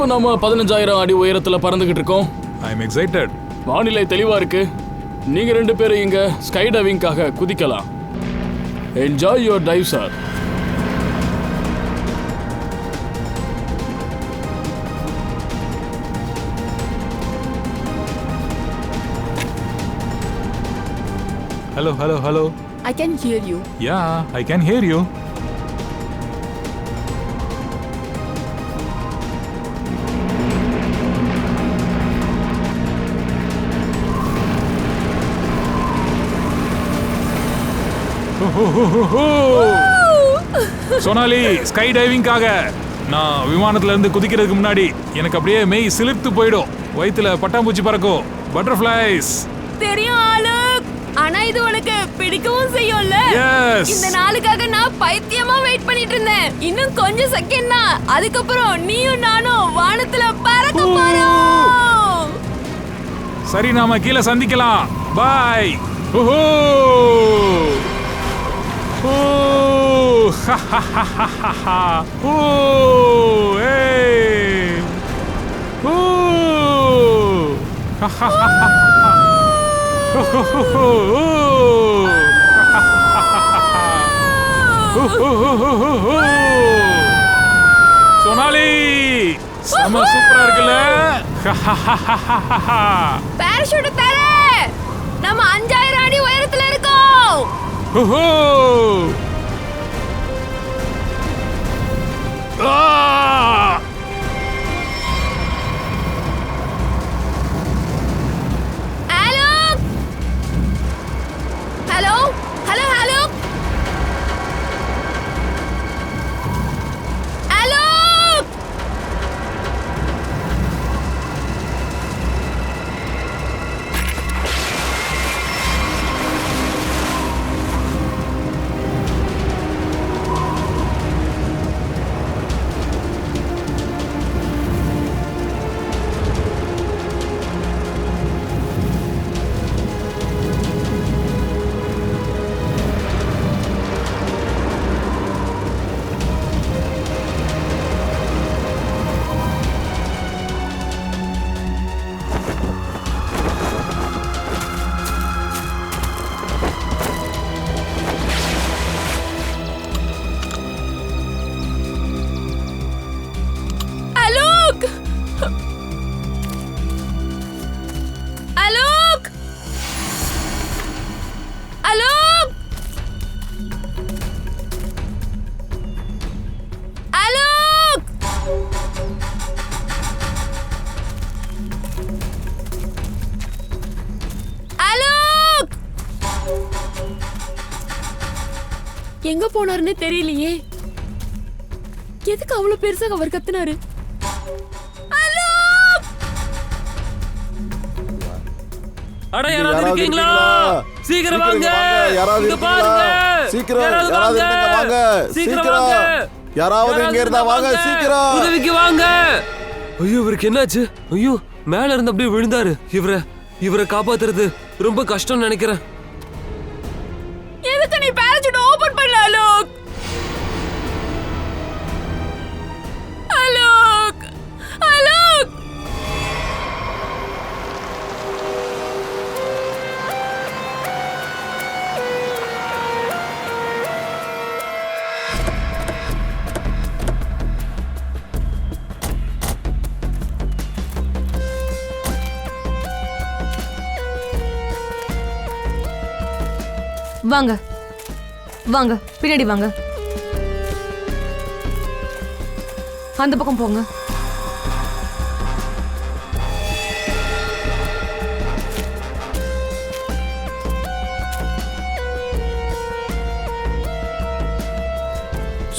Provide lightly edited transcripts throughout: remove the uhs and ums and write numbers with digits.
இப்போ நாம 15,000 அடி உயரத்துல பறந்துகிட்டு இருக்கோம். I am excited. வானிலை தெளிவா இருக்கு. நீங்க 2 பேரும் இங்க ஸ்கை டைவிங்காக குதிக்கலாம். Enjoy your dive sir. Hello, hello, hello. I can hear you. Yeah, I can hear you. Sonali, sky டைவிங்காக நான் விமானத்துல இருந்து குதிக்கிறதுக்கு முன்னாடி எனக்கு அப்படியே மெய் சிலிர்த்து போயிடும். வயித்துல பட்டாம்பூச்சி பறக்கும். பட்டர்ஃப்ளைஸ். தெரியும் ஆலோக். ஆனா இது உனக்கு பிடிக்கவும் செய்யும்ல? Yes. இந்த நாளுக்காக நான் பைத்தியமா வெயிட் பண்ணிட்டு இருந்தேன். இன்னும் கொஞ்சம் செகண்ட் தான். அதுக்கப்புறம் நீயும் நானும் வானத்துல பறக்க போறோம். சரி, நாம கீழே சந்திக்கலாம். பை. ஓஹோ. ஓ ஹா ஹா ஹா ஹா ஹா. ஓ ஏய். ஓ ஹா ஹா ஹா ஹா. ஓ ஹோ ஹோ ஹோ. ஓ ஹோ ஹோ ஹோ ஹோ. சோனாலி, செம சூப்பரா இருக்குல்ல? பாராசூட் தர. நம்ம 5000 அடி உயரத்துல இருக்கோம். ஓஹோ. ஆலோக். Hello hello Alok. ஆலோக். ஆலோக். ஆலோக். ஆலோக். ஆலோக். எங்க போனாருன்னு தெரியலையே. எதுக்கு அவ்வளவு பெருசா அவர் கத்துனாரு? அட, யாராவது இருக்கீங்களா? சீக்கிரம் வாங்க. இங்க பாருங்க. சீக்கிரம் யாராவது வாங்க. சீக்கிரம் யாராவது இங்க இருந்தா வாங்க. சீக்கிரம் உதவிக்கு வாங்க. ஐயோ, இவருக்கு என்னாச்சு? ஐயோ, மேல இருந்து அப்படியே விழுந்தாரு. இவரை காப்பாத்துறது ரொம்ப கஷ்டம் நினைக்கிறேன். எதுக்கு நீ பாராசூட் ஓபன் பண்ணல ஆலோக்? ஆலோக். ஆலோக். வாங்க வாங்க, பின்னாடி வாங்க. அந்த பக்கம் போங்க.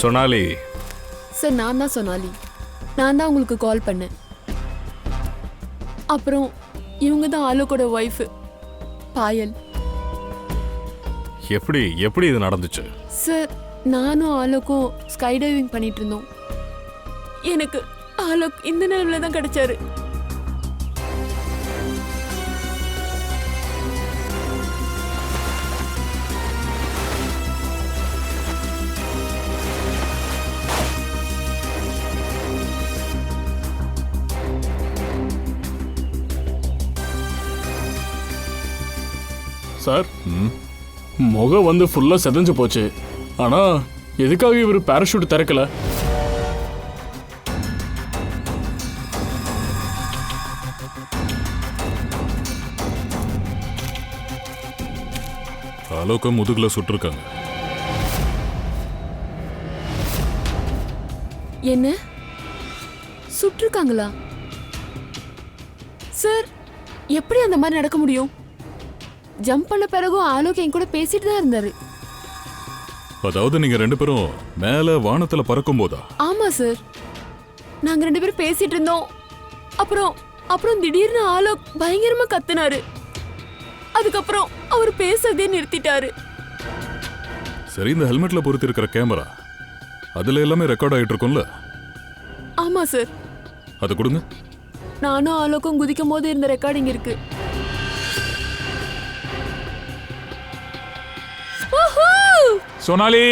சோனாலி. சார், நான் தான் சோனாலி. நான் தான் உங்களுக்கு கால் பண்ணேன். அப்புறம் இவங்க தான் ஆலோக்கோட ஒய்ஃப் பாயல். எப்படி இது நடந்துச்சு? சார், நானும் ஆலோக்கும் ஸ்கை டைவிங் பண்ணிட்டு இருந்தோம். எனக்கு ஆலோக் இந்த நிலையில தான் கிடைச்சாரு. சார் முகம் வந்து ஃபுல்லா செதஞ்சு போச்சு. ஆனா எதுக்காக இவர் பேராஷூட் திறக்கல? ஆலோக்க முதுகுல சுட்டிருக்காங்க. என்ன சுட்டிருக்காங்களா? சார், எப்படி அந்த மாதிரி நடக்க முடியும்? ஜம்ப் பண்ண பிறகும் ஆலோக் என் கூட பேசிட்டு தான் இருந்தாரு. அதாவது நீங்க 2 பேரும் மேல வானத்துல பறக்கும் போதா? ஆமா சார், நாங்க 2 பேரும் பேசிட்டு இருந்தோம். அப்புறம் திடீர்னு ஆலோக் பயங்கரமா கத்துனாரு. அதுக்கப்புறம் அவர் பேசுறதே நிறுத்திட்டாரு. சரி, இந்த ஹெல்மெட்ல பொருத்தி இருக்கிற கேமரா அதுல எல்லாமே ரெக்கார்ட் ஆயிட்டு இருக்கும்ல? ஆமா சார். அதை கொடுங்க. நானும் ஆலோக்கும் குதிக்கும் போது இருந்த ரெக்கார்டிங் இருக்கு. சோனாலி,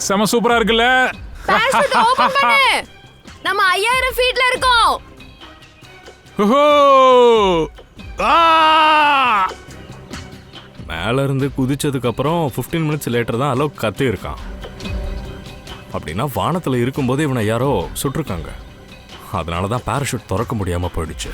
செம சூப்பரா இருக்குல்ல? பேராசூட் ஓபன் பண்ணு. நம்ம 5000 ஃபீட்ல இருக்கோம். ஓஹோ! மேல இருந்து குதிச்சதுக்கு அப்புறம் 15 மினிட்ஸ் லேட்டர் தான் அலோக் கத்தி இருக்கான். அப்படின்னா வானத்துல இருக்கும்போது இவனை யாரோ சுட்டிருக்காங்க. அதனால தான் பேராஷூட் திறக்க முடியாம போயிடுச்சு.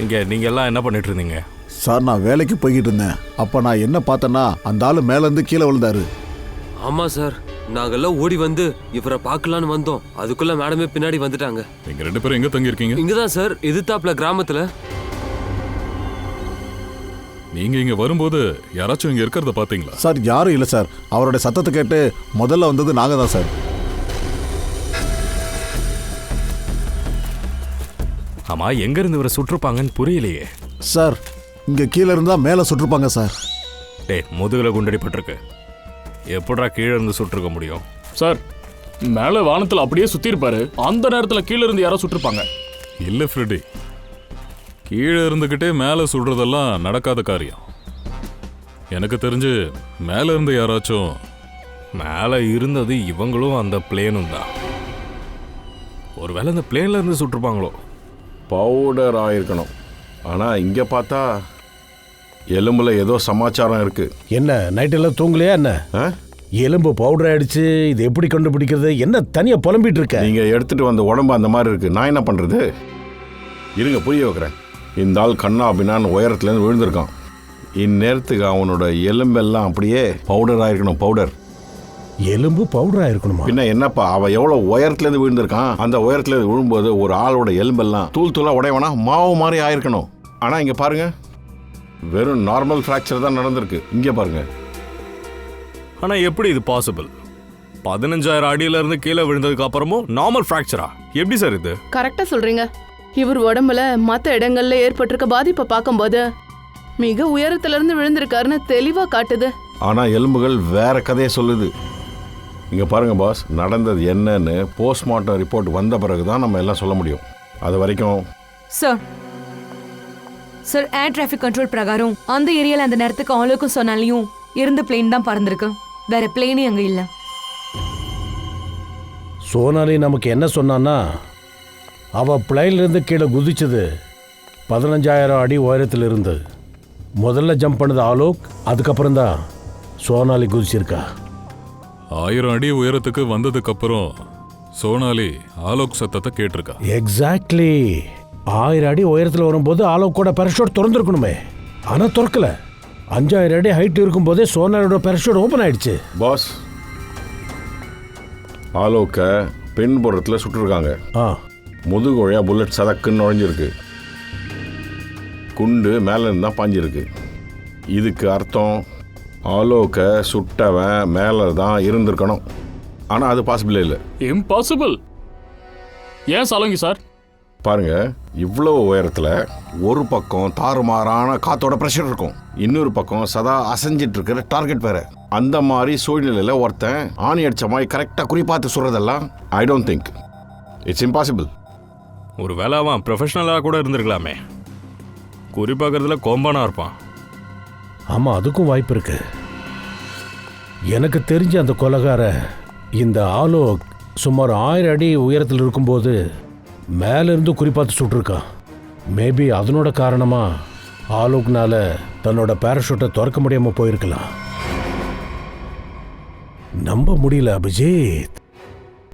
இங்க நீங்க எல்லாம் என்ன பண்ணிட்டு இருந்தீங்க? சார், நான் வேலைக்கு போய்கிட்டு இருந்தேன். அப்ப நான் என்ன பார்த்தேன்னா, அந்த ஆளு மேல இருந்து கீழே விழுந்தாரு. ஆமா சார், நாங்கெல்லாம் ஓடி வந்து இவரை பார்க்கலான்னு வந்தோம். அதுக்குள்ள மேடமே பின்னாடி வந்துட்டாங்க. நீங்க 2 பேரும் எங்க தங்கி இருக்கீங்க? இங்கதான் சார், எதிர்த்தாப்புல கிராமத்துல. நீங்க இங்க வரும்போது யாராச்சும் இங்க இருக்கிறத பாத்தீங்களா? சார், யாரும் இல்லை சார். அவருடைய சத்தத்தை கேட்டு முதல்ல வந்தது நாங்க தான் சார். ஆமா, எங்க இருந்து இவரை சுட்டிருப்பாங்கன்னு புரியலையே. சார், இங்க கீழே இருந்தா மேல சுட்டிருப்பாங்க சார். டேய், முதுகுல குண்டடிப்பட்டிருக்கு. எப்படா கீழே இருந்து சுட்டிருக்க முடியும்? சார், மேல வானத்துல அப்படியே சுத்தி இருப்பாரு. அந்த நேரத்துல கீழே இருந்து யாரோ சுட்டிருப்பாங்க. இல்ல ஃப்ரெடி, கீழே இருந்துகிட்டே மேல சுடுறதெல்லாம் நடக்காத காரியம். எனக்கு தெரிஞ்சு மேல இருந்து யாராச்சும் மேல இருந்தது இவங்களும் அந்த பிளேனும் தான். ஒருவேளை இந்த பிளேன்ல இருந்து சுட்டிருப்பாங்களோ? பவுடர் ஆயிருக்கணும். ஆனால் இங்கே பார்த்தா எலும்புல ஏதோ சமாச்சாரம் இருக்கு. என்ன நைட்டெல்லாம் தூங்கலையா என்ன? எலும்பு பவுடர் ஆயிடுச்சு, இது எப்படி கண்டுபிடிக்கிறது? என்ன தனியா புலம்பிட்டு இருக்க? நீங்கள் எடுத்துட்டு வந்த உடம்பு அந்த மாதிரி இருக்கு. நான் என்ன பண்ணுறது? இருங்க, புரிய வைக்கிறேன். இந்த ஆள் கண்ணா அப்படின்னான்னு உயரத்துலேருந்து விழுந்திருக்கான். இந்நேரத்துக்கு அவனோட எலும்பெல்லாம் அப்படியே பவுடர் ஆயிருக்கணும். பவுடர் எலும்பு பவுடர் ஆயிருக்கணுமா? பின்ன என்னப்பா, அவன் எவ்வளோ உயரத்துலேருந்து விழுந்திருக்கான். அந்த உயரத்துலேருந்து விழும்போது ஒரு ஆளோட எலும்பெல்லாம் தூள் தூளாக உடையவனா மாவு மாதிரி ஆயிருக்கணும். ஆனால் இங்கே பாருங்க, வெறும் நார்மல் ஃப்ராக்சர் தான் நடந்திருக்கு. இங்கே பாருங்க. ஆனா எப்படி இது பாசிபிள்? 15,000 அடியில இருந்து கீழே விழுந்ததுக்கு அப்புறமும் நார்மல் ஃப்ராக்சரா? எப்படி சார் இது? கரெக்டா சொல்றீங்க. இவர் உடம்புல மத்த இடங்கள்ல ஏற்பட்டிருக்க பாதிப்பை பார்க்கும்போது மிக உயரத்துல இருந்து விழுந்திருக்காருன்னு தெளிவா காட்டுது. ஆனால் எலும்புகள் வேற கதையை சொல்லுது. இங்கே பாருங்க பாஸ், நடந்தது என்னன்னு போஸ்ட்மார்ட்டம் ரிப்போர்ட் வந்த பிறகு தான் நம்ம எல்லாம் சொல்ல முடியும். அது வரைக்கும் சார், ஏர் டிராஃபிக் கண்ட்ரோல் பிரகாரம் அந்த ஏரியால அந்த நேரத்துக்கு ஆலோக்கும் சொன்னாலையும் இருந்த பிளேன் தான் பறந்துருக்கு. வேற பிளேனே அங்க இல்ல. சோனாலி நமக்கு என்ன சொன்னான்னா, அவ பிளைன்ல இருந்து கீழே குதிச்சது 15,000 அடி உயரத்தில் இருந்து. முதல்ல ஜம்ப் பண்ணது ஆலோக், அதுக்கப்புறம் தான் சோனாலி குதிச்சிருக்கா. 1000 அடி உயரத்துக்கு வந்ததுக்கு அப்புறம் சோனாலி ஆலோக் சத்தத்தை கேட்டிருக்கா. எக்ஸாக்ட்லி. 1000 அடி உயரத்தில் வரும்போது ஆலோக்கோட பேராஷூட் திறந்துருக்கணுமே, ஆனா திறக்கல. 5000 அடி ஹைட் இருக்கும்போதே சோனாலியோட பேராஷூட் ஓபன் ஆயிடுச்சு. பாஸ், ஆலோக்க பின்புறத்தில் சுட்டிருக்காங்க. முதுகு வழியா புல்லட் சதக்குன்னு நுழைஞ்சிருக்கு. குண்டு மேலே இருந்து தான் பாஞ்சிருக்கு. இதுக்கு அர்த்தம் ஆலோக்க சுட்டவன் மேலே தான் இருந்திருக்கணும். ஆனால் அது பாசிபிள் இல்லை. இம்பாசிபிள். ஏன் சாலங்கி சார்? பாருங்க, இவ்வளவு உயரத்தில் ஒரு பக்கம் தாறுமாறான காத்தோட ப்ரெஷர் இருக்கும், இன்னொரு பக்கம் சதா அசைஞ்சிட்டு இருக்கிற டார்கெட் வேற. அந்த மாதிரி சூழ்நிலையில் ஒருத்தன் ஆணி அடிச்ச மாதிரி கரெக்டாக குறிப்பாத்து சொல்றதெல்லாம் I don't think it's impossible. ஒரு வேளை அவன் ப்ரொஃபஷனலாக கூட இருந்திருக்கலாமே. குறிப்பாக்கிறதுல கோம்பானா இருப்பான். ஆமா, அதுக்கும் வாய்ப்பு இருக்கு. எனக்கு தெரிஞ்ச அந்த கொலைகார இந்த ஆலோக் சுமார் 1000 அடி உயரத்தில் இருக்கும்போது மேல இருந்து குறிப்பாத்து சுட்டிருக்கான். மேபி அதனோட காரணமா ஆலோக்னால தன்னோட பேராஷூட்டை திறக்க முடியாம போயிருக்கலாம். நம்ப முடியல அபிஜித்,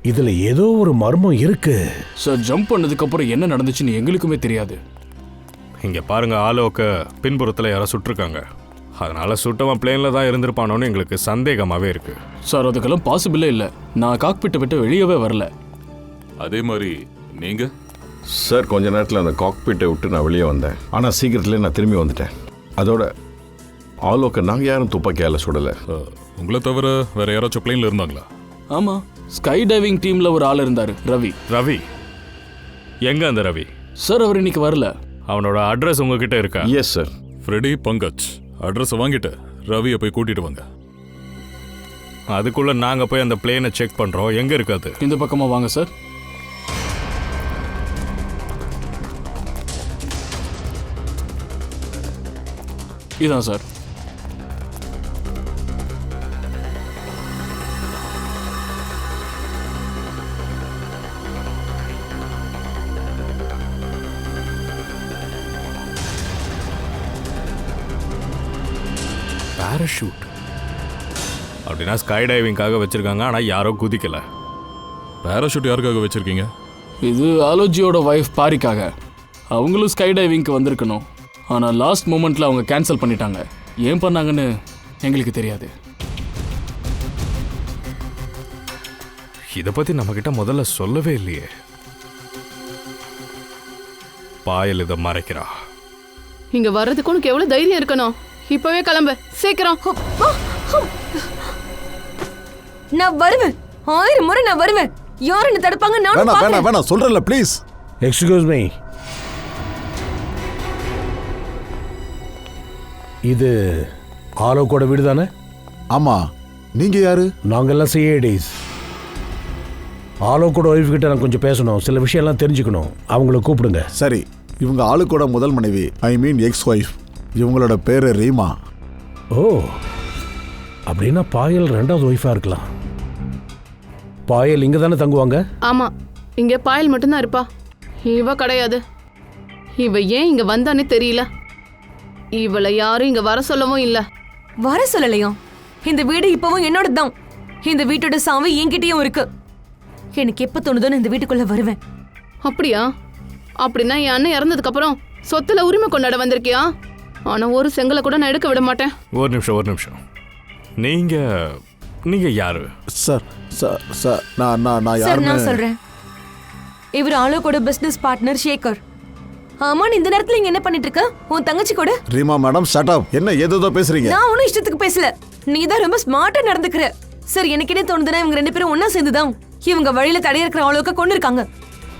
இதுல ஏதோ ஒரு மர்மம் இருக்கு. சார் ஜம்ப் பண்ணதுக்கு அப்புறம் என்ன நடந்துச்சுன்னு எங்களுக்குமே தெரியாது. இங்க பாருங்க, ஆலோக்க பின்புறத்தில் யாரோ சுட்டிருக்காங்க. அதனால சுட்டவன் பிளேன்ல தான் இருந்திருப்பானோன்னு எங்களுக்கு சந்தேகமாவே இருக்கு. சார் அதுக்கெல்லாம் பாசிபிளே இல்லை. நான் காக்பிட்டை விட்டு வெளியவே வரல. அதே மாதிரி நீங்க? சார் கொஞ்ச நேரத்தில் அந்த காக்பிட்டை விட்டு நான் வெளியே வந்தேன். ஆனால் சீக்கிரத்துலேயே நான் திரும்பி வந்துட்டேன். அதோட ஆலோக்க நாங்கள் யாரும் துப்பாக்கியால் சுடலை. உங்களை தவிர வேற யாராச்சும் பிளேன்ல இருந்தாங்களா? ஆமா, ஸ்கை டைவிங் டீம்ல ஒரு ஆள் இருந்தாரு, ரவி. ரவி எங்க? அந்த ரவி சார் அவர் இன்னைக்கு வரல. அவனோட அட்ரஸ் உங்ககிட்ட இருக்கா? Yes sir. Freddy Pankaj address வாங்கிட்டு ரவியை போய் கூட்டிட்டு வாங்க. அதுக்குள்ள நாங்க போய் அந்த பிளேனை செக் பண்றோம். எங்க இருக்காது? இந்த பக்கமா வாங்க சார். இதான் சார். பேராஷூட் அப்படின்னா ஸ்கை டைவிங்காக வச்சிருக்காங்க. ஆனா யாரோ குதிக்கல. பேராஷூட் யாருக்காக வச்சிருக்கீங்க? இது ஆலோஜியோட வைஃப் பாரிக்காக. அவங்களும் ஸ்கை டைவிங்க்கு வந்திருக்கணும். ஆனால் லாஸ்ட் மூமெண்ட்ல அவங்க கேன்சல் பண்ணிட்டாங்க. ஏன் பண்ணாங்கன்னு எங்களுக்கு தெரியாது. இதை பத்தி நம்ம கிட்ட முதல்ல சொல்லவே இல்லையே. பாயல் இதை மறைக்கிறா. இங்க வர்றதுக்கு உனக்கு எவ்வளவு தைரியம் இருக்கணும்? இப்பவே கிளம்பு, சீக்கிரம். நான் வருவேன், 1000 முறை நான் வருவேன். யார் என்ன தடுப்பாங்க? வேணாம் வேணாம் சொல்றேன்ல ப்ளீஸ். எக்ஸ்கியூஸ் மீ, இது ஆலோக்கோட வீடு தானே? ஆமா. நீங்க யாரு? நாங்கெல்லாம் சிஐடிஸ். ஆலோக்கோட ஒய்ஃப் கிட்ட நான் கொஞ்சம் பேசணும், சில விஷயம்லாம் தெரிஞ்சுக்கணும். அவங்கள கூப்பிடுங்க. சரி, இவங்க ஆளுக்கோட முதல் மனைவி, ஐ மீன் எக்ஸ் ஒய்ஃப். இவங்களோட பேரு ரீமா. ஓ, அப்படின்னா பாயல் 2வது ஒய்ஃபா இருக்கலாம். பாயல் இங்க தானே தங்குவாங்க? ஆமா, இங்க பாயல் மட்டும்தான் இருப்பா. இவ கிடையாது. இவ ஏன் இங்க வந்தானே தெரியல. இவளை யாரும் இங்க வர சொல்லவும் இல்ல. வர சொல்லலையா? இந்த வீடு இப்பவும் என்னோட தான். இந்த வீட்டோட சாவி என்கிட்டயும் இருக்கு. எனக்கு எப்ப தோணுதோ இந்த வீட்டுக்குள்ள வருவேன். அப்படியா? அப்படின்னா என் அண்ணன் இறந்ததுக்கு அப்புறம் சொத்துல உரிமை கொண்டாட வந்திருக்கியா? ஆனா ஒரு செங்கலை கூட நான் எடுக்க விட மாட்டேன். ஒரு நிமிஷம். நீங்க யாரு? சார் நான் சார், நான் சொல்றேன். இவர் ஆலோக்கோட பிசினஸ் பார்ட்னர் சேகர். ஆமா, இந்த நேரத்துல இங்க என்ன பண்ணிட்டு இருக்க? உன் தங்கச்சி கூட? Reema madam, shut up. என்ன ஏதோ பேசுறீங்க? நான் ஒன்னும் இஷ்டத்துக்கு பேசல. நீ தான் ரொம்ப ஸ்மார்ட்டா நடந்துக்கிற. சார், எனக்கு என்ன தோணுதுன்னா இவங்க 2 பேரும் ஒன்னா சேர்ந்துதான் இவங்க வழியில தடைய இருக்கிற ஆலோக்க கொண்டு இருக்காங்க.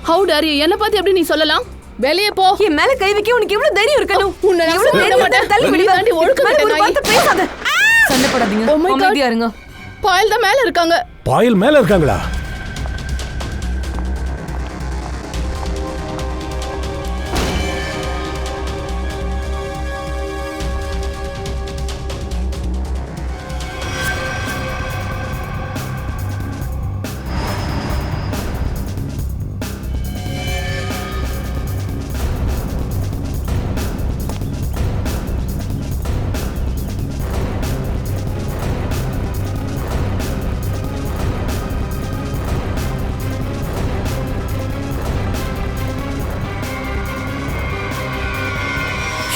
How dare you? என்ன பத்தி எப்படி நீ சொல்லலாம்? வெளியே போ. என் மேல கை வைக்க உனக்கு எவ்வளவு தைரியம் இருக்கணும்? உன்னை நான் எவ்வளவு விட மாட்டேன். தள்ளி நீ தாண்டி ஒழுக்கக்கெட்ட நாய். பேசாத. சண்டை போடாதீங்க. Oh my God. அமைதியா இருங்க. பாயல் தான் மேல இருக்காங்க. பாயல் மேல இருக்காங்களா?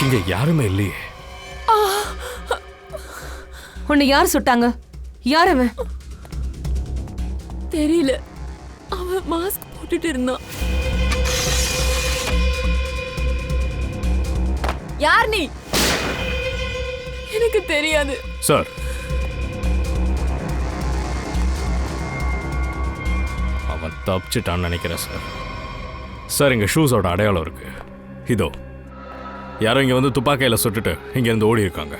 இங்க யாருமே இல்லையே. உன்னை யார் சுட்டாங்க? யார் அவன்? தெரியல. அவன் மாஸ்க் போட்டுட்டு இருந்தான். யார் நீ? எனக்கு தெரியாது சார். அவன் தப்பிச்சிட்டான்னு நினைக்கிறேன் சார். சார், இங்க ஷூஸோட அடையாளம் இருக்கு. இதோ யாரோ இங்க வந்து துப்பாக்கியில சுட்டுட்டு இங்க இருந்து ஓடி இருக்காங்க.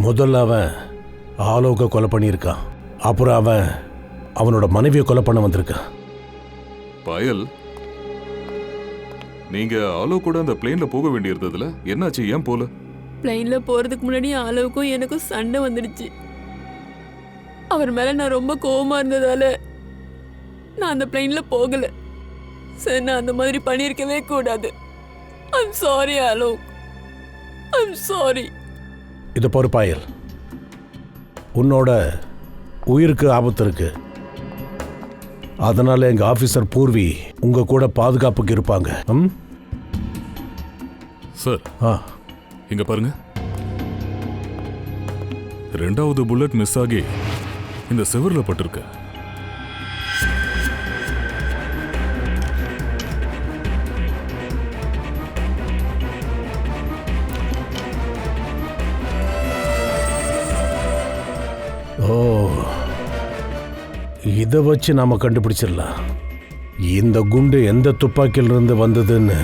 முதல்ல அவன் ஆலோக்க கொலை பண்ணியிருக்கான். அப்புறம் அவன் அவனோட மனைவியை கொலை பண்ண வந்திருக்கான். பாயல், நீங்க ஆலோ கூட அந்த பிளேன்ல போக வேண்டியிருந்ததுல என்னாச்சு? ஏன் போல? பிளைன்ல போறதுக்கு முன்னாடி ஆலோவுக்கும் எனக்கும் சண்டை வந்துடுச்சு. அவர் மேல நான் ரொம்ப கோவமா இருந்ததால நான் அந்த பிளைன்ல போகல. சார் நான் அந்த மாதிரி பண்ணியிருக்கவே கூடாது. I'm sorry Alok, I'm sorry. இது பாரு பாயல், உன்னோட உயிருக்கு ஆபத்து இருக்கு. அதனால எங்க ஆபீசர் பூர்வி உங்க கூட பாதுகாப்புக்கு இருப்பாங்க. சார் இங்க பாருங்க, 2வது புல்லட் மிஸ் ஆகி இந்த செவர்ல பட்டிருக்கு. ஓ, இதை வச்சு நாம கண்டுபிடிச்சிடலாம் இந்த குண்டு எந்த துப்பாக்கியிலிருந்து வந்ததுன்னு.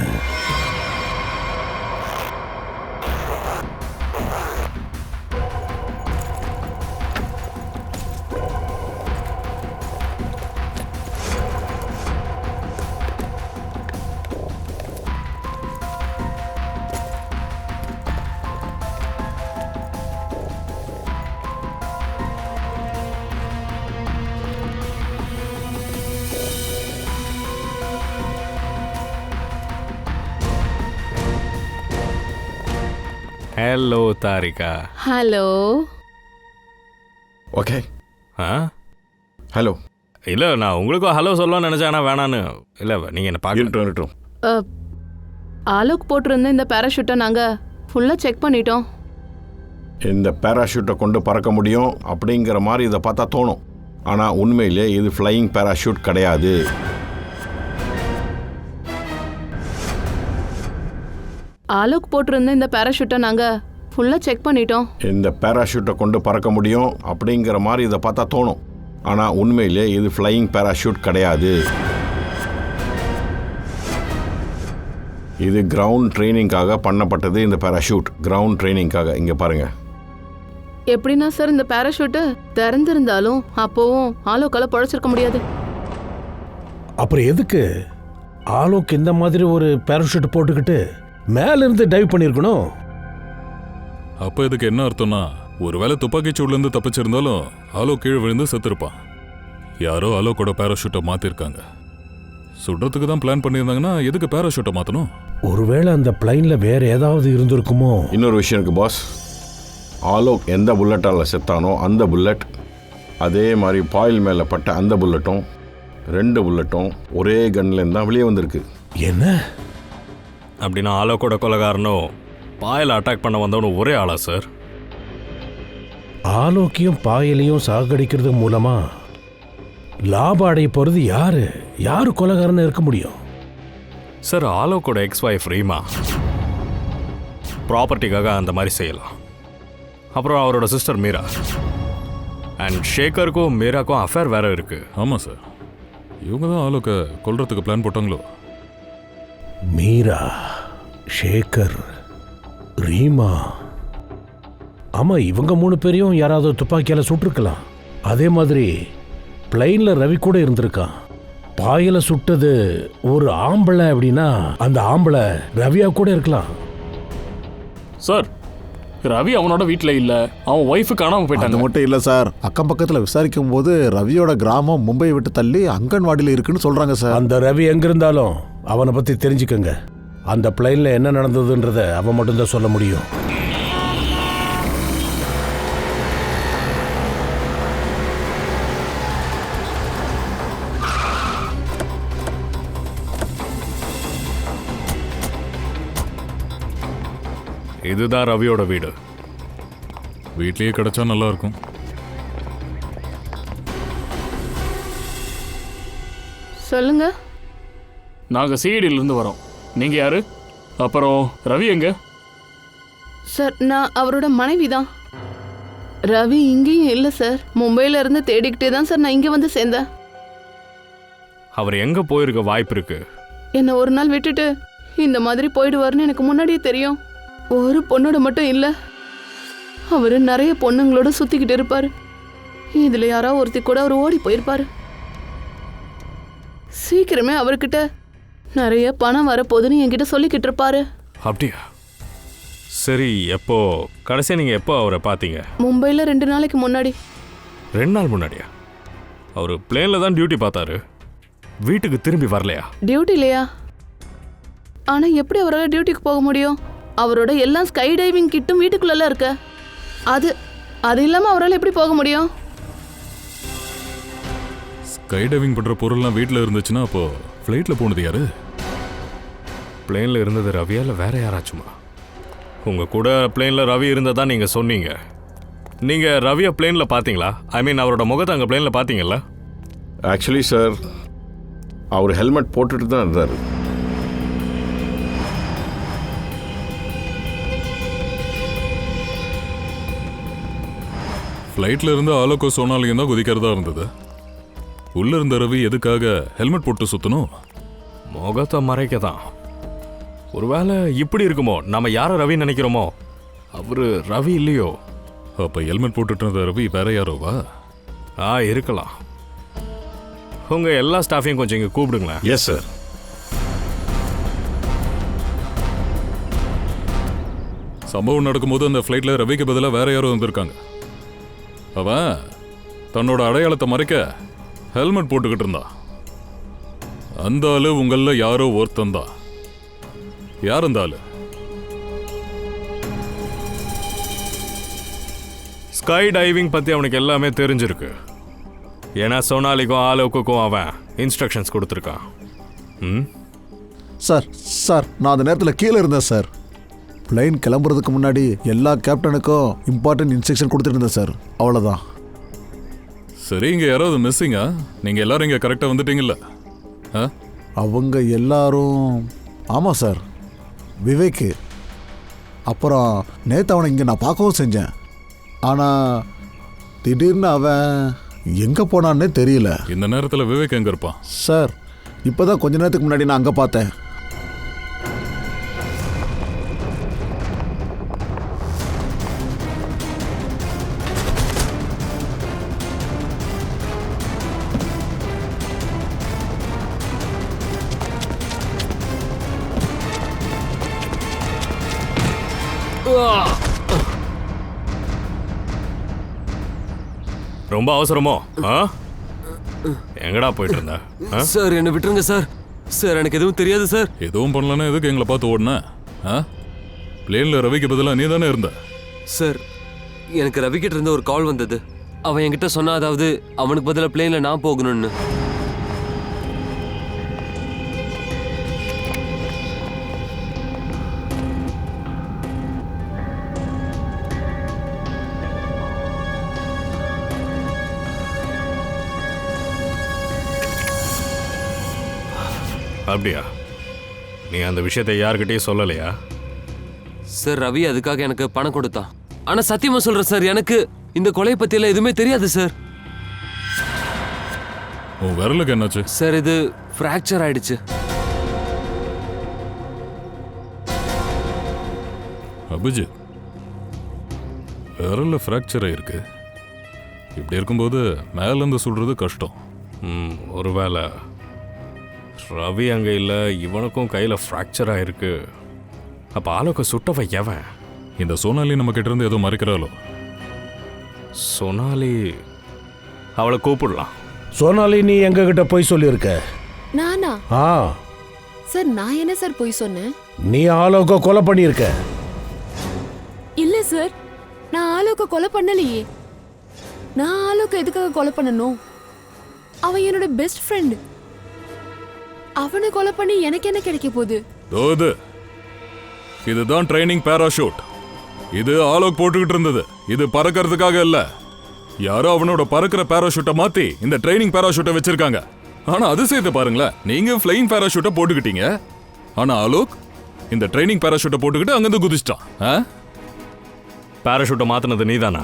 Hello Tharika. Hello. Okay. Hello. இல்லை, நான் உங்களுக்கும் ஹலோ சொல்லலாம்னு நினச்சேன், ஆனால் வேணான்னு. இல்லை, நீங்கள் என்ன பார்க்கட்டும். ஆலோக் போட்டிருந்த இந்த பேராஷூட்டை நாங்கள் ஃபுல்லாக செக் பண்ணிட்டோம். இந்த பேராஷூட்டை கொண்டு பறக்க முடியும் அப்படிங்கிற மாதிரி இதை பார்த்தா தோணும். ஆனால் உண்மையிலே இது ஃப்ளையிங் பேராஷூட் கிடையாது. ஆலோக் போட்டிருந்த இந்த பேராஷூட்டை நாங்கள் ஃபுல்லாக செக் பண்ணிட்டோம். இந்த பேராஷூட்டை கொண்டு பறக்க முடியும் அப்படிங்கிற மாதிரி இதை பார்த்தா தோணும். ஆனால் உண்மையிலே இது ஃப்ளையிங் பேராஷூட் கிடையாது. இது கிரவுண்ட் ட்ரைனிங்காக பண்ணப்பட்டது. இந்த பேராஷூட் கிரவுண்ட் ட்ரைனிங்காக. இங்கே பாருங்க. எப்படின்னா சார், இந்த பேராஷூட்டு திறந்திருந்தாலும் அப்போவும் ஆலோக்கால பழச்சிருக்க முடியாது. அப்புறம் எதுக்கு ஆலோக் இந்த மாதிரி ஒரு பேராஷூட் போட்டுக்கிட்டு மேல இருந்து டைவ் பண்ணிருக்கணும்? அப்ப இதுக்கு என்ன அர்த்தம்னா, ஒருவேளை துப்பாக்கி சூட்லேருந்து தப்பிச்சிருந்தாலும் ஆலோக் கீழே விழுந்து செத்துருப்பான். யாரோ ஆலோக்கோட பேராஷூட்டை மாத்திருக்காங்க. சுடுறதுக்கு தான் பிளான் பண்ணியிருந்தாங்கன்னா எதுக்கு பேராஷூட்டை மாற்றணும்? ஒருவேளை அந்த பிளைன்ல வேற ஏதாவது இருந்திருக்குமோ? இன்னொரு விஷயம் இருக்கு பாஸ். ஆலோக் எந்த புல்லட்டால் செத்தானோ அந்த புல்லட், அதே மாதிரி பாயில் மேலே பட்ட அந்த புல்லட்டும், 2 புல்லட்டும் ஒரே கன்லேருந்து தான் வெளியே வந்திருக்கு. என்ன அப்படின்னா ஆலோக்கோட கொலைகாரனும் பாயில் அட்டாக் பண்ண வந்தவனும் ஒரே ஆளா சார்? ஆலோக்கியும் பாயலையும் சாகடிக்கிறது மூலமா லாபம் அடைய போறது யாரு? யாரு கொலைகாரன்னு இருக்க முடியும்? சார், ஆலோக்கோட எக்ஸ் வைஃப் ரீமா ப்ராப்பர்ட்டிக்காக அந்த மாதிரி செய்யலாம். அப்புறம் அவரோட சிஸ்டர் மீரா அண்ட் ஷேகருக்கும் மீராக்கும் அஃபேர் வேற இருக்கு. ஆமாம் சார், இவங்க தான் ஆலோக்கை கொல்றதுக்கு பிளான் போட்டாங்களோ? மீரா, ஷேகர், ரீமா. ஆமா, இவங்க 3 பேரையும் யாராவது துப்பாக்கியால சுட்டிருக்கலாம். அதே மாதிரி பிளைன்ல ரவி கூட இருந்திருக்கான். பாயில சுட்டது ஒரு ஆம்பளை அப்படின்னா அந்த ஆம்பளை ரவியா கூட இருக்கலாம். சார், ரவி அவனோட வீட்டில் இல்லை, அவன் ஒய்ஃபு காணாம போயிட்டாங்க. அது மட்டும் இல்லை சார், அக்கம் பக்கத்தில் விசாரிக்கும் போது ரவியோட கிராமம் மும்பை விட்டு தள்ளி அங்கன்வாடியில் இருக்குன்னு சொல்றாங்க சார். அந்த ரவி எங்க இருந்தாலும் அவனை பத்தி தெரிஞ்சுக்கங்க. அந்த பிளைன்ல என்ன நடந்ததுன்றத அவன் மட்டும்தான் சொல்ல முடியும். இதுதான் ரவியோட வீடு. வீட்லயே கிடைச்சா நல்லா இருக்கும். சொல்லுங்க. நாங்கள் சிஐடியிலிருந்து வரோம். நீங்கள் யாரு? அப்புறம் ரவி எங்க? சார், நான் அவரோட மனைவி தான். ரவி இங்கேயும் இல்லை சார். மும்பையில இருந்து தேடிக்கிட்டே தான் சார் நான் இங்கே வந்து சேர்ந்தேன். அவர் எங்க போயிருக்க வாய்ப்பு இருக்கு? என்னை ஒரு நாள் விட்டுட்டு இந்த மாதிரி போயிடுவாருன்னு எனக்கு முன்னாடியே தெரியும். ஒரு பொண்ணோட மட்டும் இல்லை, அவர் நிறைய பொண்ணுங்களோட சுத்திக்கிட்டு இருப்பாரு. இதுல யாரோ ஒருத்தி கூட அவர் ஓடி போயிருப்பாரு. சீக்கிரமே அவர்கிட்ட நிறைய பணம் வரப்போகுதுன்னு என்கிட்ட சொல்லிக்கிட்டு இருப்பாரு. அப்படியா? சரி, எப்போ கடைசியா நீங்க எப்போ அவரை பார்த்தீங்க? மும்பையில் 2 நாளைக்கு முன்னாடி. 2 நாள் முன்னாடியா? அவர் பிளேன்ல தான் டியூட்டி பார்த்தாரு. வீட்டுக்கு திரும்பி வரலையா? டியூட்டி இல்லையா? ஆனா எப்படி அவரால் டியூட்டிக்கு போக முடியும்? அவரோட எல்லா ஸ்கை டைவிங் கிட்டும் வீட்டுக்குள்ள இருக்க. அது இல்லாம அவரால் எப்படி போக முடியும்? ஸ்கை டைவிங் பண்ற பொருள்லாம் வீட்டில் இருந்துச்சுன்னா அப்போ ஃப்ளைட்ல போனது யாரு? பிளேன்ல இருந்தது ரவியா இல்லை வேற யாராச்சுமா? உங்க கூட பிளேன்ல ரவி இருந்ததா நீங்க சொன்னீங்க. நீங்க ரவியை பிளேன்ல பாத்தீங்களா? ஐ மீன் அவரோட முகத்தை அங்க பிளேன்ல பாத்தீங்கல்ல? ஆக்சுவலி சார், அவர் ஹெல்மெட் போட்டுட்டு தான் இருந்தார். ஃப்ளைட்ல இருந்து ஆலோக்கோ சோனாலியும் தான் குதிக்கிறதா இருந்தது. உள்ள இருந்த ரவி எதுக்காக ஹெல்மெட் போட்டு சுத்தணும்? முகத்தை மறைக்க தான். ஒருவேளை இப்படி இருக்குமோ, நம்ம யாரை ரவி நினைக்கிறோமோ அவரு ரவி இல்லையோ? அப்ப ஹெல்மெட் போட்டுட்டு இருந்த ரவி வேற யாரோவா? இருக்கலாம். உங்க எல்லா ஸ்டாஃபையும் கொஞ்சம் இங்க கூப்பிடுங்களேன். Yes sir. சம்பவம் நடக்கும்போது அந்த ஃப்ளைட்ல ரவிக்கு பதிலாக வேற யாரோ வந்திருக்காங்க. அவன் தன்னோட அடையாளத்தை மறைக்க ஹெல்மெட் போட்டுக்கிட்டு இருந்தான். அந்த ஆளு உங்கள யாரோ ஒருத்தந்தான். யார் அந்த ஆளு? ஸ்கை டைவிங் பத்தி அவனுக்கு எல்லாமே தெரிஞ்சிருக்கு. ஏன்னா சோனாலிக்கும் ஆலோக்குக்கும் அவன் இன்ஸ்ட்ரக்ஷன்ஸ் கொடுத்துருக்கான். சார் நான் அந்த நேரத்தில் கீழே இருந்தேன் சார். பிளைன் கிளம்புறதுக்கு முன்னாடி எல்லா கேப்டனுக்கும் இம்பார்ட்டன்ட் இன்ஸ்ட்ரக்ஷன் கொடுத்துட்டு இருந்தேன் சார். அவ்வளோதான். சரி, இங்க யாராவது மிஸ்ஸிங்கா? நீங்க எல்லாரும் இங்க கரெக்டாக வந்துட்டீங்கல்ல? அவங்க எல்லாரும் ஆமாம் சார். விவேக், அப்புறம் நேற்று அவனை இங்கே நான் பார்க்கவும் செஞ்சேன். ஆனால் திடீர்னு அவன் எங்கே போனான்னே தெரியல. இந்த நேரத்தில் விவேக் எங்கே இருப்பான்? சார், இப்போ தான் கொஞ்ச நேரத்துக்கு முன்னாடி நான் அங்கே பார்த்தேன். ரொம்ப அவசரமோ? எங்கடா போயிட்டு இருந்த? சார் என்ன விட்டுருங்க சார். சார் எனக்கு எதுவும் தெரியாது சார். எதுவும் பண்ணலன்னா எதுக்கு எங்களை பார்த்து ஓடுன? பிளேன்ல ரவிக்கு பதிலாக நீ தானே இருந்த. சார், எனக்கு ரவி கிட்ட இருந்த ஒரு கால் வந்தது. அவன் என்கிட்ட சொன்னா, அதாவது அவனுக்கு பதிலாக பிளேன்ல நான் போகணும்னு. அப்படியா? நீ அந்த விஷயத்தை யார்கிட்டயும் சொல்லலையா? சார், ரவி அதுக்காக எனக்கு பணம் கொடுத்தான். ஆனா சத்தியமா சொல்றேன் சார், எனக்கு இந்த கொலை பத்தியெல்லாம் எதுவுமே தெரியாது சார். உன் விரலுக்கு என்னாச்சு? சார், இது ஃப்ராக்சர் ஆயிடுச்சு. அபிஜித், விரல்ல ஃப்ராக்சர் ஆயிருக்கு. இப்படி இருக்கும்போது மேலேருந்து சுடுறது கஷ்டம். ஒருவேளை ரவி அங்கே இல்லை, இவனுக்கும் கையில் ஃப்ராக்சர் ஆயிருக்கு. அப்போ ஆலோக்க சுட்டவ எவன்? இந்த சோனாலி நம்ம கிட்ட இருந்து ஏதோ மறைக்கிறாளோ? சோனாலி, அவளை கூப்பிடலாம். சோனாலி, நீ எங்ககிட்ட போய் சொல்லியிருக்க? நானா? சார், நான் என்ன சார் போய் சொன்னேன்? நீ ஆலோக்க கொலை பண்ணியிருக்க. இல்ல சார், நான் ஆலோக்க கொலை பண்ணலையே. நான் ஆலோக்க எதுக்காக கொலை பண்ணணும்? அவன் என்னோட பெஸ்ட் ஃப்ரெண்ட். அவனை கொலை பண்ணி எனக்கு என்ன கிடைக்க போகுது? இதுதான் ட்ரைனிங் பேராஷூட். இது ஆலோக் போட்டுக்கிட்டு இருந்தது. இது பறக்கிறதுக்காக இல்ல. யாரோ அவனோட பறக்கிற பேராஷூட்டை மாத்தி இந்த ட்ரைனிங் பேராஷூட்டை வச்சிருக்காங்க. ஆனா அதிசயத்தை பாருங்களேன், நீங்க ஃப்ளையிங் பேராஷூட்டை போட்டுக்கிட்டீங்க. ஆனா ஆலோக் இந்த ட்ரைனிங் பேராஷூட்டை போட்டுக்கிட்டு அங்கிருந்து குதிச்சிட்டான். பேராஷூட்டை மாத்தினது நீதானா?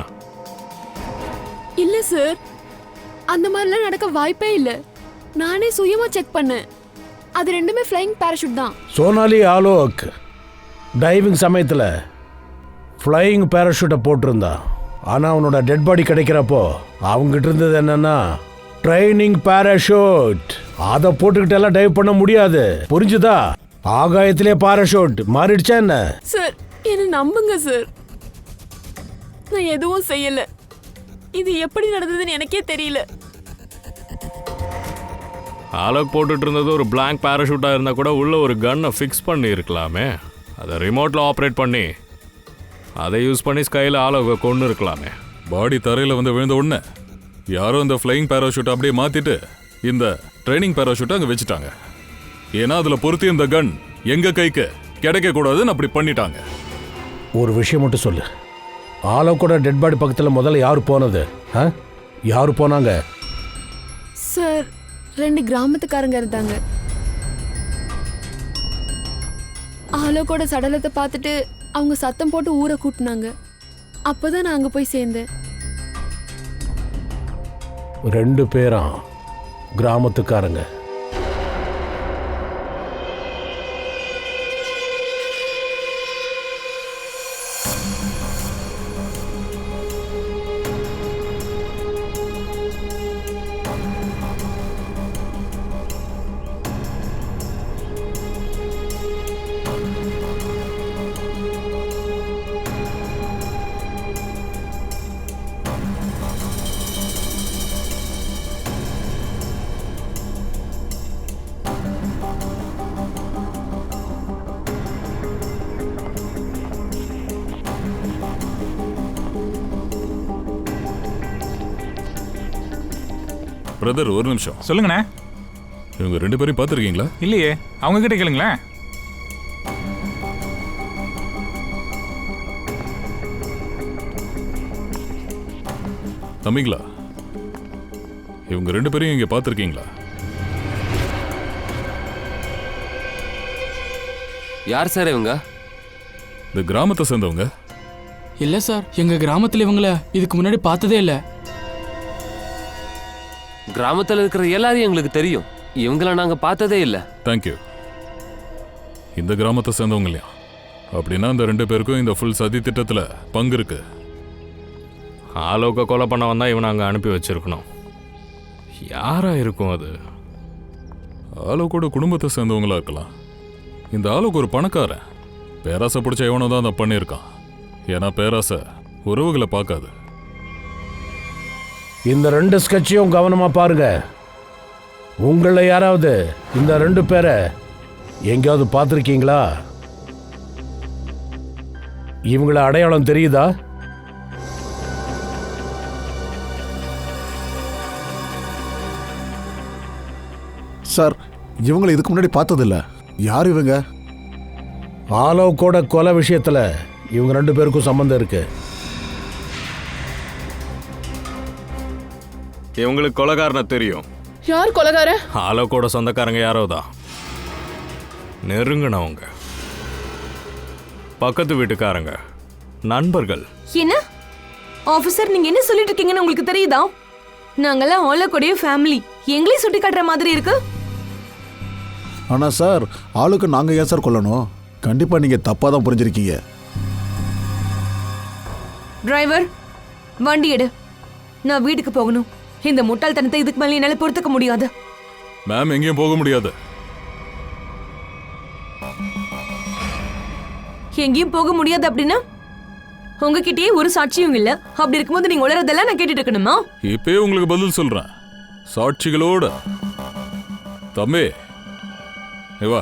இல்ல சார், அந்த மாதிரிலாம் நடக்க வாய்ப்பே இல்ல. நானே சுயமா செக் பண்ணேன். அது ரெண்டுமே ஃப்ளையிங் பேராஷூட் தான். சோனாலி, ஆலோக் டைவிங் சமயத்தில் ஃப்ளையிங் பேராஷூட்டை போட்டிருந்தா. ஆனால் அவனோட டெட் பாடி கிடைக்கிறப்போ அவங்ககிட்ட இருந்தது என்னன்னா ட்ரைனிங் பேராஷூட். அதை போட்டுக்கிட்டு எல்லாம் டைவ் பண்ண முடியாது, புரிஞ்சுதா? ஆகாயத்திலே பேராஷூட் மாறிடுச்சா என்ன? சார், என்ன நம்புங்க சார், நான் எதுவும் செய்யல. இது எப்படி நடந்ததுன்னு எனக்கே தெரியல. ஆலோக் போட்டுட்டு இருந்தது ஒரு பிளாங்க் பேராஷூட்டாக இருந்தால் கூட உள்ள ஒரு கன்னை ஃபிக்ஸ் பண்ணி இருக்கலாமே. அதை ரிமோட்டில் ஆப்ரேட் பண்ணி அதை யூஸ் பண்ணி ஸ்கையில் ஆலோக்கை கொண்டு இருக்கலாமே. பாடி தரையில் வந்து விழுந்த உடனே யாரோ இந்த ஃப்ளையிங் பேராஷூட்டை அப்படியே மாற்றிட்டு இந்த ட்ரைனிங் பேராஷூட்டை அங்கே வச்சுட்டாங்க. ஏன்னா அதில் பொருத்தி இந்த கன் எங்கள் கைக்கு கிடைக்கக்கூடாதுன்னு அப்படி பண்ணிட்டாங்க. ஒரு விஷயம் மட்டும் சொல்லு, ஆலோக்கோட டெட் பாடி பக்கத்தில் முதல்ல யார் போனது? யார் போனாங்க? சார் 2 கிராமத்துக்காரங்க இருந்தாங்க. ஆலோக்கோட சடலத்தை பார்த்துட்டு அவங்க சத்தம் போட்டு ஊரை கூட்டினாங்க. அப்போதான் நான் அங்கே போய் சேர்ந்தேன். 2 பேரா கிராமத்துக்காரங்க? பிரதர் ஒரு நிமிஷம். சொல்லுங்கண்ணே. இவங்க 2 பேரையும் பார்த்துருக்கீங்களா? இல்லையே, அவங்க கிட்ட கேளுங்களேன். தம்பிங்களா, இவங்க 2 பேரையும் இங்கே பார்த்துருக்கீங்களா? யார் சார் இவங்க? இந்த கிராமத்தை சேர்ந்தவங்க. இல்லை சார், எங்கள் கிராமத்தில் இவங்கள இதுக்கு முன்னாடி பார்த்ததே இல்லை. கிராமத்தில் இருக்கிற எல்லாரையும் எங்களுக்கு தெரியும், இவங்கள நாங்கள் பார்த்ததே இல்லை. தேங்க்யூ. இந்த கிராமத்தை சேர்ந்தவங்க இல்லையா? அப்படின்னா இந்த 2 பேருக்கும் இந்த ஃபுல் சதி திட்டத்தில் பங்கு இருக்கு. ஆலோக்கை கொலை பண்ண வந்தால் இவனை அங்கே அனுப்பி வச்சிருக்கணும். யாராக இருக்கும் அது? ஆலோக்கோட குடும்பத்தை சேர்ந்தவங்களா இருக்கலாம். இந்த ஆலோக்கு ஒரு பணக்காரன். பேராசை பிடிச்ச எவனோ தான் அதை பண்ணியிருக்கான். ஏன்னா பேராசை உறவுகளை பார்க்காது. இந்த 2 ஸ்கெட்சையும் கவனமா பாருங்க. உங்கள யாராவது இந்த 2 பேரை எங்கேயாவது பார்த்துருக்கீங்களா? இவங்கள அடையாளம் தெரியுதா? சார், இவங்களை இதுக்கு முன்னாடி பார்த்ததில்ல. யார் இவங்க? ஆலோக்கோட கொலை விஷயத்துல இவங்க 2 பேருக்கும் சம்பந்தம் இருக்கு. இவங்களுக்கு கொலைகாரனை தெரியும். யார் கொலைகார? ஆலோக்கோட சொந்தக்காரங்க யாரோ தான். நெருங்கினவங்க, பக்கத்து வீட்டுக்காரங்க, நண்பர்கள். என்ன ஆஃபீஸர், நீங்க என்ன சொல்லிட்டு இருக்கீங்கன்னு உங்களுக்கு தெரியுதா? நாங்கெல்லாம் ஆலோக்கோடைய ஃபேமிலி. எங்களையும் சுட்டி காட்டுற மாதிரி இருக்கு. ஆனா சார், ஆளுக்கு நாங்க ஏன் சார் கொல்லணும்? கண்டிப்பா நீங்க தப்பா தான் புரிஞ்சிருக்கீங்க. டிரைவர், வண்டி எடு. நான் வீட்டுக்கு போகணும். இந்த முட்டாள்தனத்தை இதுக்கு மேலே என்னால பொறுத்துக்க முடியாது. மேம், எங்கேயும் போக முடியாது. எங்கேயும் போக முடியாது அப்படின்னா உங்ககிட்டயே ஒரு சாட்சியும் இல்ல. அப்படி இருக்கும்போது நீங்க உளறதெல்லாம் நான் கேட்டுட்டு இருக்கணுமா? இப்பயே உங்களுக்கு பதில் சொல்றேன், சாட்சிகளோட. தம்பி, வா.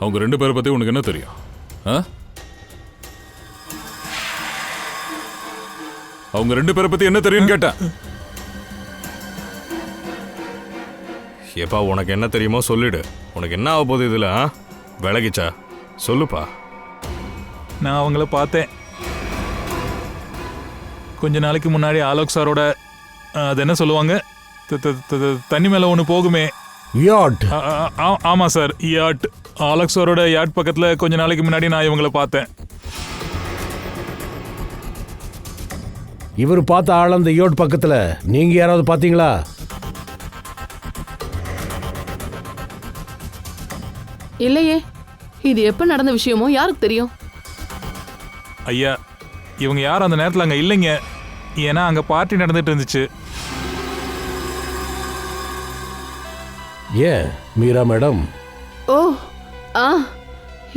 அவங்க 2 பேரை பத்தி உனக்கு என்ன தெரியும்? அவங்க 2 பேரை பத்தி என்ன தெரியும் கேட்டேன். ஏப்பா, உனக்கு என்ன தெரியுமோ சொல்லிடு. உனக்கு என்ன ஆக போகுது இதுல? விலகிச்சா சொல்லுப்பா. நான் அவங்கள பார்த்தேன். கொஞ்ச நாளைக்கு முன்னாடி ஆலோக் சாரோட அது என்ன சொல்லுவாங்க, தண்ணி மேல ஒன்று போகுமே, யாட். ஆமா சார், யாட். ஆலோக் சாரோட யாட் பக்கத்துல கொஞ்ச நாளைக்கு முன்னாடி நான் இவங்கள பார்த்தேன். இவர் பார்த்த ஆள் அந்த யோட் பக்கத்துல நீங்க யாராவது பாத்தீங்களா? இல்லையே. இது எப்ப நடந்த விஷயமோ யாருக்கு தெரியும்? ஐயா, இவங்க யாரும் அந்த நேரத்தில் அங்கே இல்லைங்க. ஏன்னா அங்கே பார்ட்டி நடந்துட்டு இருந்துச்சு. ஏன் மீரா மேடம்? ஓ, ஆ,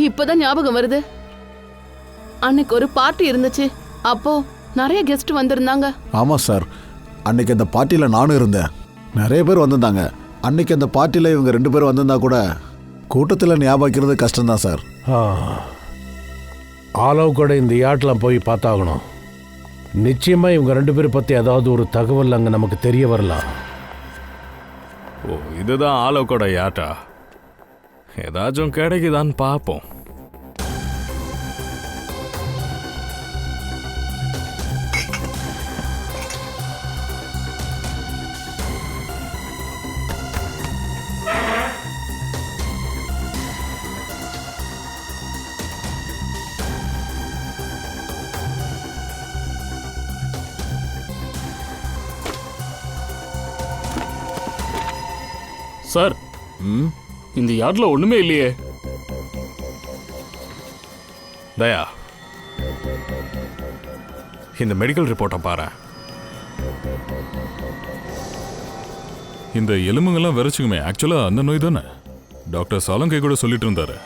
இப்பதான் ஞாபகம் வருது. அன்னைக்கு ஒரு பார்ட்டி இருந்துச்சு. அப்போ நிறைய கெஸ்ட் வந்திருந்தாங்க. ஆமாம் சார், அன்னைக்கு அந்த பார்ட்டியில் நானும் இருந்தேன். நிறைய பேர் வந்திருந்தாங்க. அன்னைக்கு அந்த பார்ட்டியில் இவங்க 2 பேரும் வந்திருந்தா கூட கூட்டத்தில் ஞாபகிக்கிறது கஷ்டம்தான் சார். ஆலோக்கோட இந்த யாட்லாம் போய் பார்த்தாகணும். நிச்சயமா இவங்க 2 பேரை பற்றி ஏதாவது ஒரு தகவல் அங்கே நமக்கு தெரிய வரலாம். ஓ, இதுதான் ஆலோக்கோட யாட்டா? ஏதாச்சும் கிடைக்குதான்னு பார்ப்போம். சார், இந்த யார்ட்ல ஒண்ணுமே இல்லையே. தயா, இந்த மெடிக்கல் ரிப்போர்ட்டை பாரு. இந்த எலும்புங்கெல்லாம் விரைச்சுக்குமே, ஆக்சுவலா அந்த நோய் தானே டாக்டர் சாலங்கை கூட சொல்லிட்டு இருந்தாரு.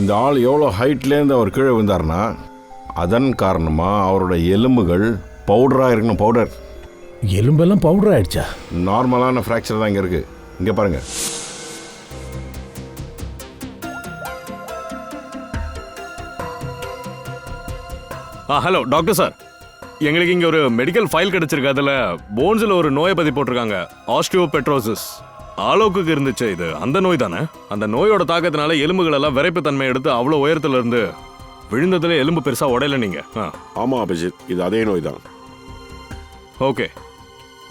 இந்த ஆள் எவ்வளோ ஹைட்லேருந்து அவர் கீழே விழுந்தாருன்னா அதன் காரணமாக அவரோட எலும்புகள் பவுடராக இருக்கணும். பவுடர் எலும்பெல்லாம் பவுடர் ஆயிடுச்சா? நார்மலான ஃப்ராக்சர் தான் இங்கே இருக்குது. இங்கே பாருங்க. ஹலோ டாக்டர் சார், எங்களுக்கு இங்கே ஒரு மெடிக்கல் ஃபைல் கிடைச்சிருக்கு. அதில் போன்ஸில் ஒரு நோயை பற்றி போட்டிருக்காங்க, ஆஸ்டியோபெட்ரோசிஸ். ஆலோக்கு இருந்துச்சு. இது அந்த நோய் தானே? அந்த நோயோட தாக்கத்தினால எலும்புகள் எல்லாம் விரைப்பு தன்மை எடுத்து அவ்வளோ உயரத்துல இருந்து விழுந்ததுல எலும்பு பெருசாக உடையல. நீங்க ஆமாம் அபிஜித், இது அதே நோய் தான். Okay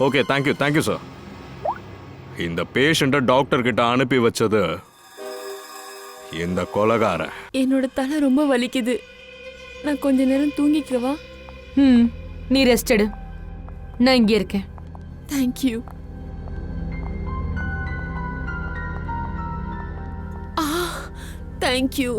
okay, thank you sir. இந்த பேஷண்ட்டை டாக்டர் கிட்ட அனுப்பி வச்சது இந்த கொலைகாரன். என்னோட தலை ரொம்ப வலிக்குது. நான் கொஞ்ச நேரம் தூங்கிக்கவா? நீ ரெஸ்ட் எடு, நான் இங்கே இருக்கேன். தேங்க்யூ. தேங்க்யூ.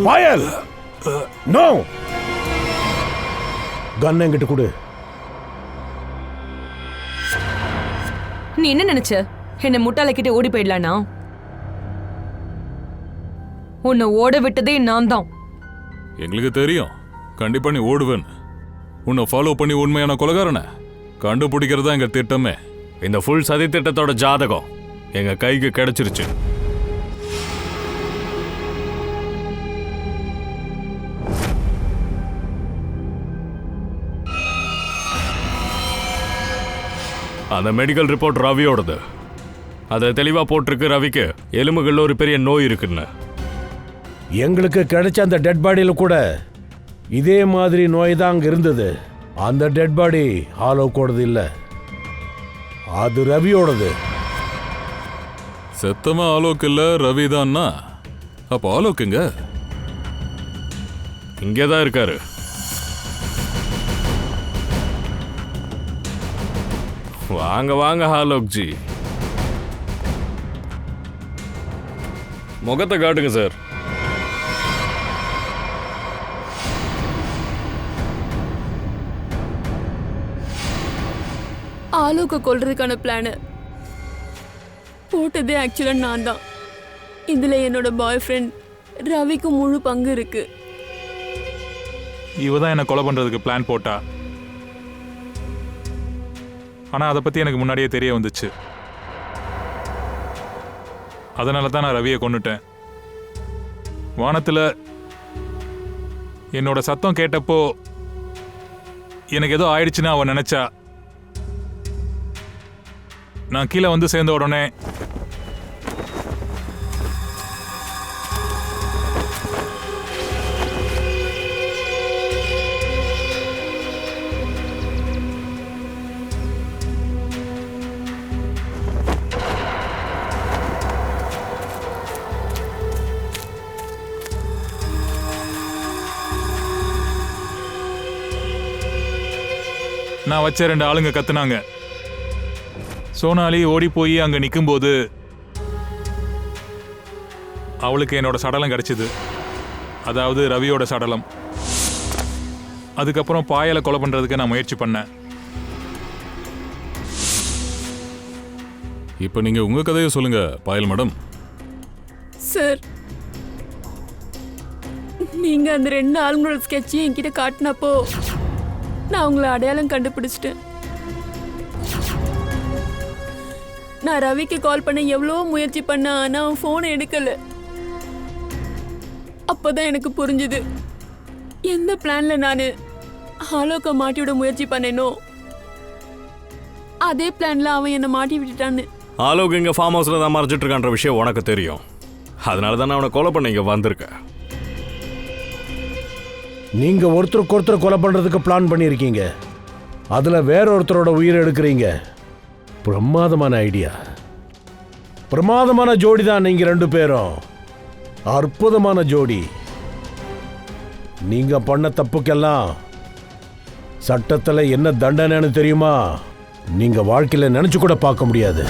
பாயல், நோ, கன் என்கிட்ட கொடு. நீ என்ன நினைச்ச? என்ன முட்டாளைக்கிட்ட ஓடி போயிடலானா? உன்னை ஓட விட்டதே நான் தான். எங்களுக்கு தெரியும், கண்டிப்பா நீ ஓடுவேன். உன்னை ஃபாலோ பண்ணி உண்மையான கொலைகாரனை கண்டுபிடிக்கிறதா எங்க திட்டமே. இந்த ஃபுல் சதி திட்டத்தோட ஜாதகம் எங்க கைக்கு கிடைச்சிருச்சு. அந்த மெடிக்கல் ரிப்போர்ட் ரவியோடது. அதை தெளிவா போட்டிருக்கு. ரவிக்கு எலும்புகள்ல ஒரு பெரிய நோய் இருக்குன்னு. எங்களுக்கு கிடைச்ச அந்த டெட் பாடியில கூட இதே மாதிரி நோய் தான் அங்க இருந்தது. அந்த டெட் பாடி ஆலோக்கோடது இல்ல, அது ரவியோடது. செத்தமா ஆலோக் இல்ல ரவி தான்னா அப்போ ஆலோக்குங்க இங்கே தான் இருக்காரு. வாங்க வாங்க ஆலோக் ஜி, முகத்தை காட்டுங்க சார். ஆலோக்க கொல்றதுக்கான பிளானு போட்டதே ஆக்சுவலா நான் தான். இதுல என்னோட பாய் ஃப்ரெண்ட் ரவிக்கு முழு பங்கு இருக்கு. இவ தான் என்னை கொலை பண்றதுக்கு பிளான் போட்டா. ஆனா அதை பத்தி எனக்கு முன்னாடியே தெரிய வந்துச்சு. அதனால தான் நான் ரவியை கொன்னுட்டேன். வானத்துல என்னோட சத்தம் கேட்டப்போ எனக்கு ஏதோ ஆயிடுச்சுன்னு அவன் நினைச்சா. நான் கீழே வந்து சேர்ந்த உடனே நான் வச்ச 2 ஆளுங்க கத்துனாங்க. சோனாலி ஓடி போய் அங்க நிக்கும்போது அவளுக்கு என்னோட சடலம் கிடைச்சது. அதாவது ரவியோட சடலம். அதுக்கப்புறம் பாயலை கொலை பண்றதுக்கு நான் முயற்சி பண்ணேன். இப்போ நீங்க உங்க கதையை சொல்லுங்க பாயல் மேடம். சார், நீங்க அந்த 2 ஆளுங்களோட ஸ்கெட்சையும் என்கிட்ட காட்டினப்போ நான் உங்களை அடையாளம் கண்டுபிடிச்சிட்டேன். நான் ரவிக்கு கால் பண்ண எவ்வளோ முயற்சி பண்ண, ஆனா அவன் ஃபோனை எடுக்கல. அப்போதான் எனக்கு புரிஞ்சுது எந்த பிளான்ல நான் ஆலோக்க மாட்டி விட முயற்சி பண்ணேனோ அதே பிளான்ல அவன் என்னை மாட்டி விட்டுட்டான்னு. ஆலோக் இங்க ஃபார்ம் ஹவுஸ்ல தான் மறைஞ்சிட்டு இருக்கான்ற விஷயம் உனக்கு தெரியும். அதனால தான் அவனை கொலை பண்ண இங்க வந்திருக்க. நீங்க ஒருத்தருக்கு ஒருத்தர் கொலை பண்றதுக்கு பிளான் பண்ணியிருக்கீங்க. அதுல வேற ஒருத்தரோட உயிரை எடுக்கிறீங்க. பிரமாதமான ஐடியா. பிரமாதமான ஜோடி தான் நீங்க 2 பேரும். அற்புதமான ஜோடி. நீங்க பண்ண தப்புக்கெல்லாம் சட்டத்துல என்ன தண்டனைன்னு தெரியுமா? நீங்க வாழ்க்கையில நினைச்சு கூட பார்க்க முடியாது.